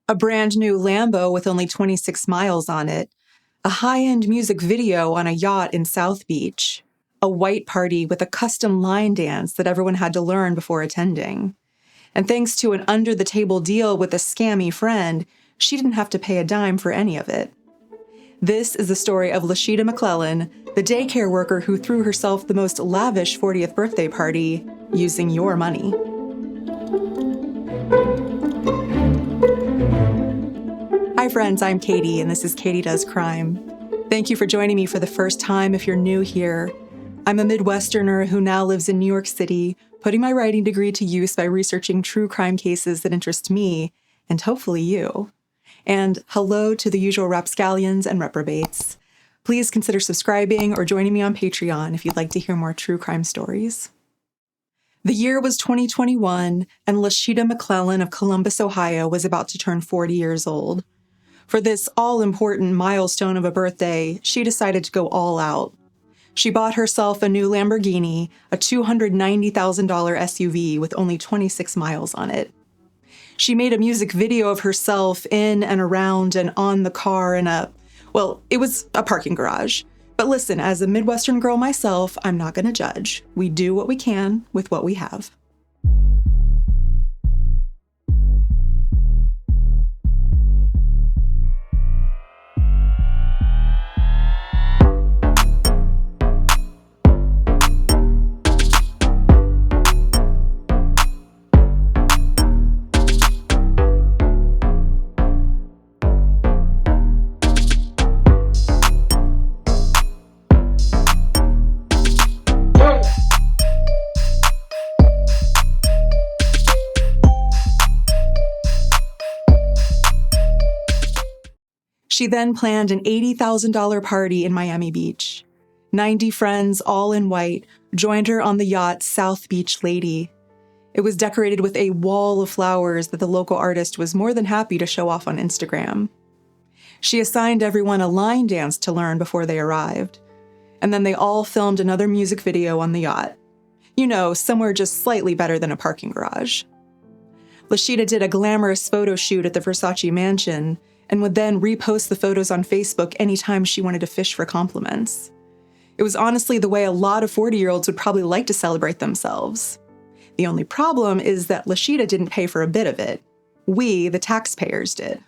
a brand new Lambo with only 26 miles on it, a high-end music video on a yacht in South Beach, a white party with a custom line dance that everyone had to learn before attending. And thanks to an under-the-table deal with a scammy friend, she didn't have to pay a dime for any of it. This is the story of LaSheta McLellan, the daycare worker who threw herself the most lavish 40th birthday party using your money. Hi friends, I'm Katie, and this is Katie Does Crime. Thank you for joining me for the first time if you're new here. I'm a Midwesterner who now lives in New York City, putting my writing degree to use by researching true crime cases that interest me, and hopefully you. And hello to the usual rapscallions and reprobates. Please consider subscribing or joining me on Patreon if you'd like to hear more true crime stories. The year was 2021, and LaSheta McLellan of Columbus, Ohio, was about to turn 40 years old. For this all-important milestone of a birthday, she decided to go all out. She bought herself a new Lamborghini, a $290,000 SUV with only 26 miles on it. She made a music video of herself in and around and on the car in it was a parking garage. But listen, as a Midwestern girl myself, I'm not going to judge. We do what we can with what we have. She then planned an $80,000 party in Miami Beach. 90 friends, all in white, joined her on the yacht South Beach Lady. It was decorated with a wall of flowers that the local artist was more than happy to show off on Instagram. She assigned everyone a line dance to learn before they arrived. And then they all filmed another music video on the yacht. You know, somewhere just slightly better than a parking garage. LaSheta did a glamorous photo shoot at the Versace mansion, and would then repost the photos on Facebook anytime she wanted to fish for compliments. It was honestly the way a lot of 40-year-olds would probably like to celebrate themselves. The only problem is that LaSheta didn't pay for a bit of it. We, the taxpayers, did.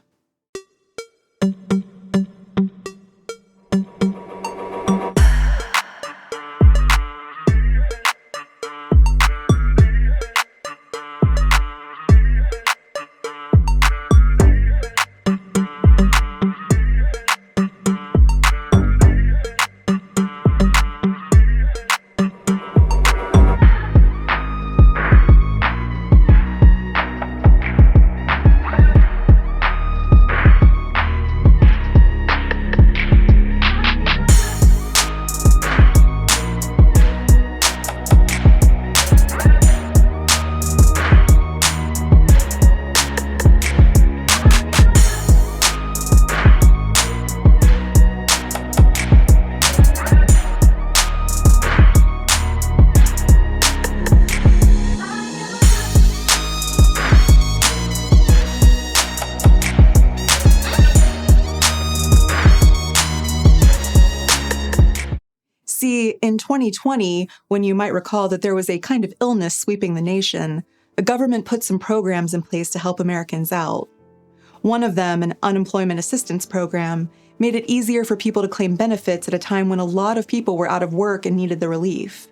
See, in 2020, when you might recall that there was a kind of illness sweeping the nation, the government put some programs in place to help Americans out. One of them, an unemployment assistance program, made it easier for people to claim benefits at a time when a lot of people were out of work and needed the relief.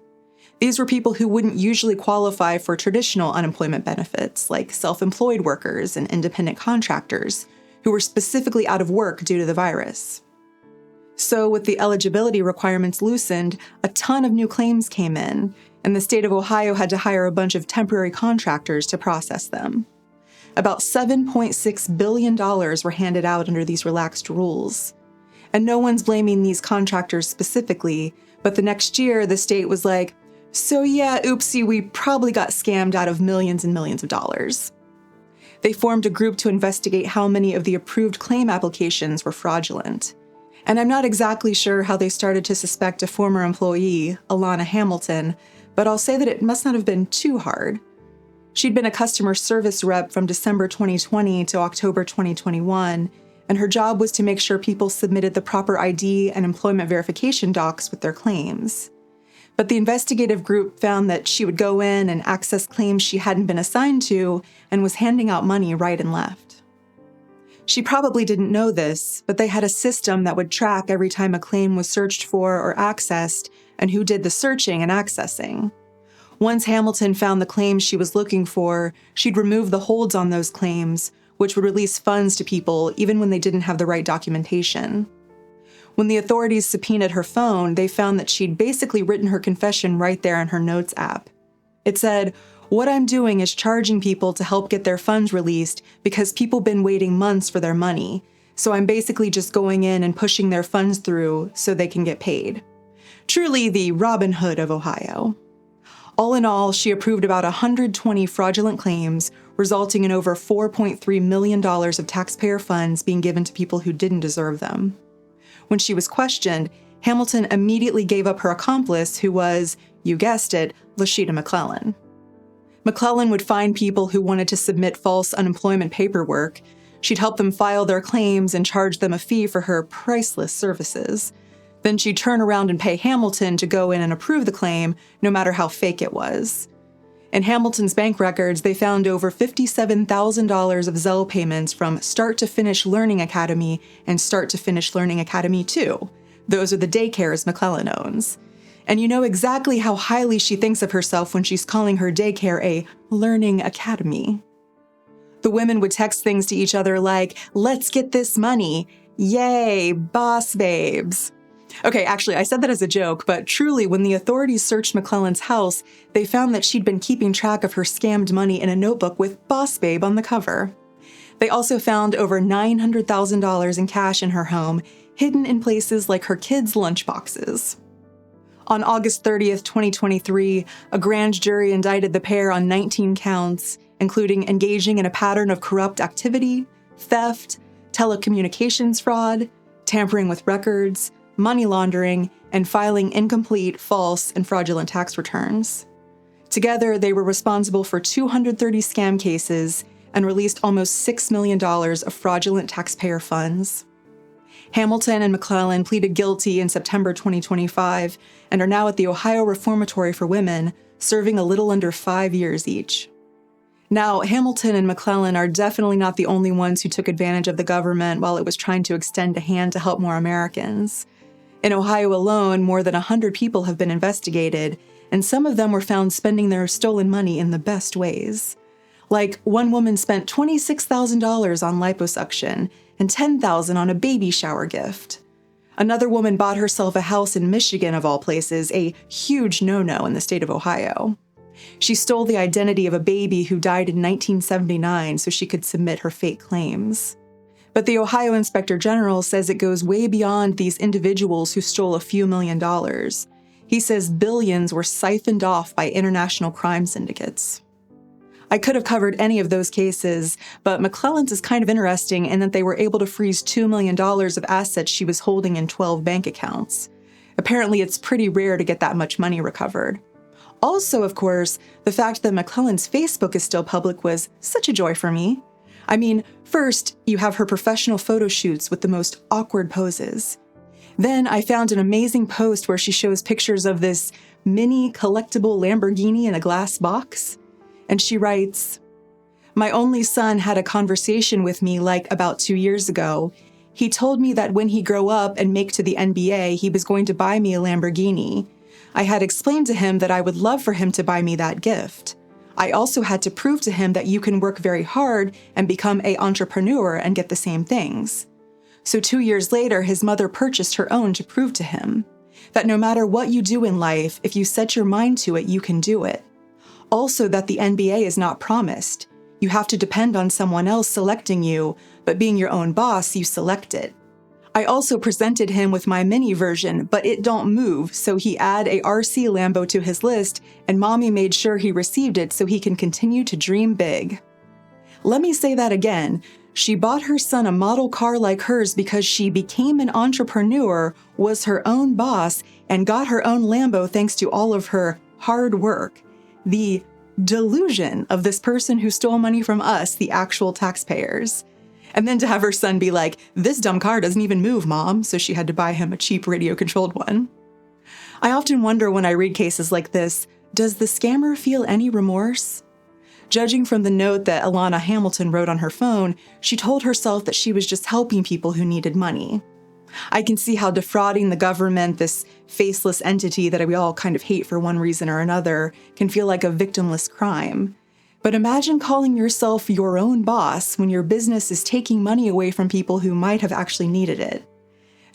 These were people who wouldn't usually qualify for traditional unemployment benefits, like self-employed workers and independent contractors, who were specifically out of work due to the virus. So with the eligibility requirements loosened, a ton of new claims came in, and the state of Ohio had to hire a bunch of temporary contractors to process them. About $7.6 billion were handed out under these relaxed rules. And no one's blaming these contractors specifically, but the next year the state was like, so yeah, oopsie, we probably got scammed out of millions and millions of dollars. They formed a group to investigate how many of the approved claim applications were fraudulent. And I'm not exactly sure how they started to suspect a former employee, Alana Hamilton, but I'll say that it must not have been too hard. She'd been a customer service rep from December 2020 to October 2021, and her job was to make sure people submitted the proper ID and employment verification docs with their claims. But the investigative group found that she would go in and access claims she hadn't been assigned to and was handing out money right and left. She probably didn't know this, but they had a system that would track every time a claim was searched for or accessed and who did the searching and accessing. Once Hamilton found the claims she was looking for, she'd remove the holds on those claims, which would release funds to people even when they didn't have the right documentation. When the authorities subpoenaed her phone, they found that she'd basically written her confession right there in her notes app. It said, "What I'm doing is charging people to help get their funds released because people been waiting months for their money, so I'm basically just going in and pushing their funds through so they can get paid." Truly the Robin Hood of Ohio. All in all, she approved about 120 fraudulent claims, resulting in over $4.3 million of taxpayer funds being given to people who didn't deserve them. When she was questioned, Hamilton immediately gave up her accomplice, who was, you guessed it, LaSheta McLellan. McLellan would find people who wanted to submit false unemployment paperwork. She'd help them file their claims and charge them a fee for her priceless services. Then she'd turn around and pay Hamilton to go in and approve the claim, no matter how fake it was. In Hamilton's bank records, they found over $57,000 of Zelle payments from Start to Finish Learning Academy and Start to Finish Learning Academy 2. Those are the daycares McLellan owns. And you know exactly how highly she thinks of herself when she's calling her daycare a learning academy. The women would text things to each other like, "Let's get this money. Yay, boss babes." Okay, actually, I said that as a joke, but truly, when the authorities searched McLellan's house, they found that she'd been keeping track of her scammed money in a notebook with Boss Babe on the cover. They also found over $900,000 in cash in her home, hidden in places like her kids' lunchboxes. On August 30th, 2023, a grand jury indicted the pair on 19 counts, including engaging in a pattern of corrupt activity, theft, telecommunications fraud, tampering with records, money laundering, and filing incomplete, false, and fraudulent tax returns. Together, they were responsible for 230 scam cases and released almost $6 million of fraudulent taxpayer funds. Hamilton and McLellan pleaded guilty in September 2025 and are now at the Ohio Reformatory for Women, serving a little under 5 years each. Now, Hamilton and McLellan are definitely not the only ones who took advantage of the government while it was trying to extend a hand to help more Americans. In Ohio alone, more than 100 people have been investigated, and some of them were found spending their stolen money in the best ways. Like, one woman spent $26,000 on liposuction and $10,000 on a baby shower gift. Another woman bought herself a house in Michigan, of all places, a huge no-no in the state of Ohio. She stole the identity of a baby who died in 1979 so she could submit her fake claims. But the Ohio Inspector General says it goes way beyond these individuals who stole a few $1,000,000. He says billions were siphoned off by international crime syndicates. I could have covered any of those cases, but McLellan's is kind of interesting in that they were able to freeze $2 million of assets she was holding in 12 bank accounts. Apparently, it's pretty rare to get that much money recovered. Also, of course, the fact that McLellan's Facebook is still public was such a joy for me. I mean, first, you have her professional photo shoots with the most awkward poses. Then I found an amazing post where she shows pictures of this mini collectible Lamborghini in a glass box. And she writes, "My only son had a conversation with me like about 2 years ago. He told me that when he grow up and make to the NBA, he was going to buy me a Lamborghini. I had explained to him that I would love for him to buy me that gift. I also had to prove to him that you can work very hard and become an entrepreneur and get the same things. So 2 years later, his mother purchased her own to prove to him that no matter what you do in life, if you set your mind to it, you can do it. Also that the NBA is not promised. You have to depend on someone else selecting you, but being your own boss, you select it. I also presented him with my mini version, but it don't move, so he add a RC Lambo to his list, and mommy made sure he received it so he can continue to dream big." Let me say that again. She bought her son a model car like hers because she became an entrepreneur, was her own boss, and got her own Lambo thanks to all of her hard work. The delusion of this person who stole money from us, the actual taxpayers. And then to have her son be like, "This dumb car doesn't even move, Mom," so she had to buy him a cheap radio-controlled one. I often wonder when I read cases like this, does the scammer feel any remorse? Judging from the note that Alana Hamilton wrote on her phone, she told herself that she was just helping people who needed money. I can see how defrauding the government, this faceless entity that we all kind of hate for one reason or another, can feel like a victimless crime. But imagine calling yourself your own boss when your business is taking money away from people who might have actually needed it.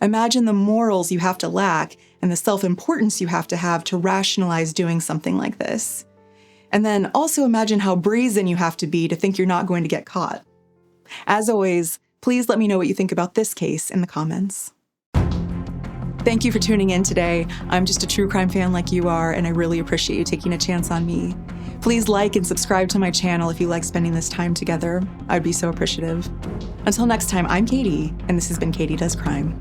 Imagine the morals you have to lack and the self-importance you have to rationalize doing something like this. And then also imagine how brazen you have to be to think you're not going to get caught. As always, please let me know what you think about this case in the comments. Thank you for tuning in today. I'm just a true crime fan like you are, and I really appreciate you taking a chance on me. Please like and subscribe to my channel if you like spending this time together. I'd be so appreciative. Until next time, I'm Katie, and this has been Katie Does Crime.